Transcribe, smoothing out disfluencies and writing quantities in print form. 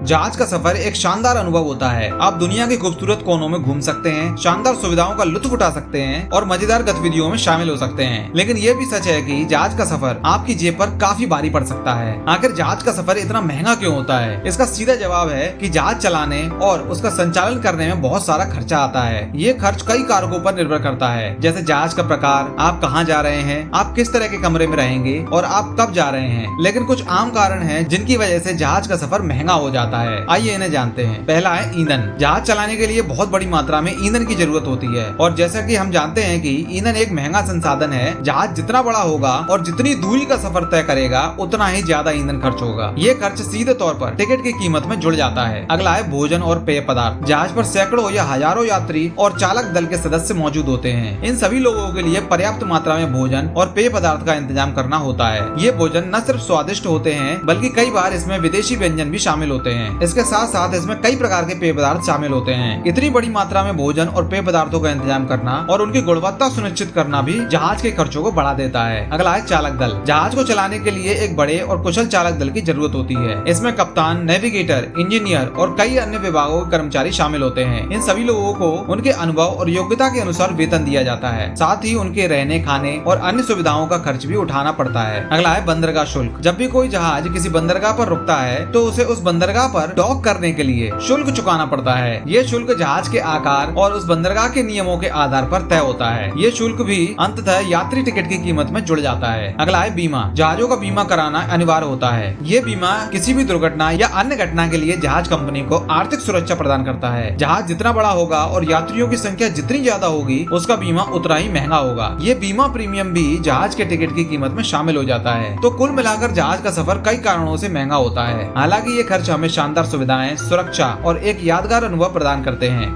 जहाज का सफर एक शानदार अनुभव होता है। आप दुनिया के खूबसूरत कोनों में घूम सकते हैं, शानदार सुविधाओं का लुत्फ उठा सकते हैं और मजेदार गतिविधियों में शामिल हो सकते हैं। लेकिन ये भी सच है कि जहाज का सफर आपकी जेब पर काफी भारी पड़ सकता है। आखिर जहाज का सफर इतना महंगा क्यों होता है? इसका सीधा जवाब है कि जहाज चलाने और उसका संचालन करने में बहुत सारा खर्चा आता है। ये खर्च कई कारकों पर निर्भर करता है, जैसे जहाज का प्रकार, आप कहाँ जा रहे हैं, आप किस तरह के कमरे में रहेंगे और आप कब जा रहे हैं। लेकिन कुछ आम कारण हैं जिनकी वजह से जहाज का सफर महंगा हो जाता है। आइए इन्हें जानते हैं। पहला है ईंधन। जहाज चलाने के लिए बहुत बड़ी मात्रा में ईंधन की जरूरत होती है और जैसा कि हम जानते हैं कि ईंधन एक महंगा संसाधन है। जहाज जितना बड़ा होगा और जितनी दूरी का सफर तय करेगा उतना ही ज्यादा ईंधन खर्च होगा। ये खर्च सीधे तौर पर टिकट की कीमत में जुड़ जाता है। अगला है भोजन और पेय पदार्थ। जहाज पर सैकड़ों या हजारों यात्री और चालक दल के सदस्य मौजूद होते हैं। इन सभी लोगों के लिए पर्याप्त मात्रा में भोजन और पेय पदार्थ का इंतजाम करना होता है। ये भोजन न सिर्फ स्वादिष्ट होते हैं बल्कि कई बार इसमें विदेशी व्यंजन भी शामिल होते हैं। इसके साथ साथ इसमें कई प्रकार के पेय पदार्थ शामिल होते हैं। इतनी बड़ी मात्रा में भोजन और पेय पदार्थों का इंतजाम करना और उनकी गुणवत्ता सुनिश्चित करना भी जहाज के खर्चों को बढ़ा देता है। अगला है चालक दल। जहाज को चलाने के लिए एक बड़े और कुशल चालक दल की जरूरत होती है। इसमें कप्तान, नेविगेटर, इंजीनियर और कई अन्य विभागों के कर्मचारी शामिल होते हैं। इन सभी लोगों को उनके अनुभव और योग्यता के अनुसार वेतन दिया जाता है। साथ ही उनके रहने, खाने और अन्य सुविधाओं का खर्च भी उठाना पड़ता है। अगला है बंदरगाह शुल्क। जब भी कोई जहाज किसी बंदरगाह पर रुकता है तो उसे उस बंदरगाह पर डॉक करने के लिए शुल्क चुकाना पड़ता है। ये शुल्क जहाज के आकार और उस बंदरगाह के नियमों के आधार पर तय होता है। ये शुल्क भी अंततः यात्री टिकट की कीमत में जुड़ जाता है। अगला है बीमा। जहाजों का बीमा कराना अनिवार्य होता है। ये बीमा किसी भी दुर्घटना या अन्य घटना के लिए जहाज कंपनी को आर्थिक सुरक्षा प्रदान करता है। जहाज जितना बड़ा होगा और यात्रियों की संख्या जितनी ज्यादा होगी उसका बीमा उतना ही महंगा होगा। ये बीमा प्रीमियम भी जहाज के टिकट की कीमत में शामिल हो जाता है। तो कुल मिलाकर जहाज का सफर कई कारणों से महंगा होता है। हालांकि ये खर्च हमें शानदार सुविधाएं, सुरक्षा और एक यादगार अनुभव प्रदान करते हैं।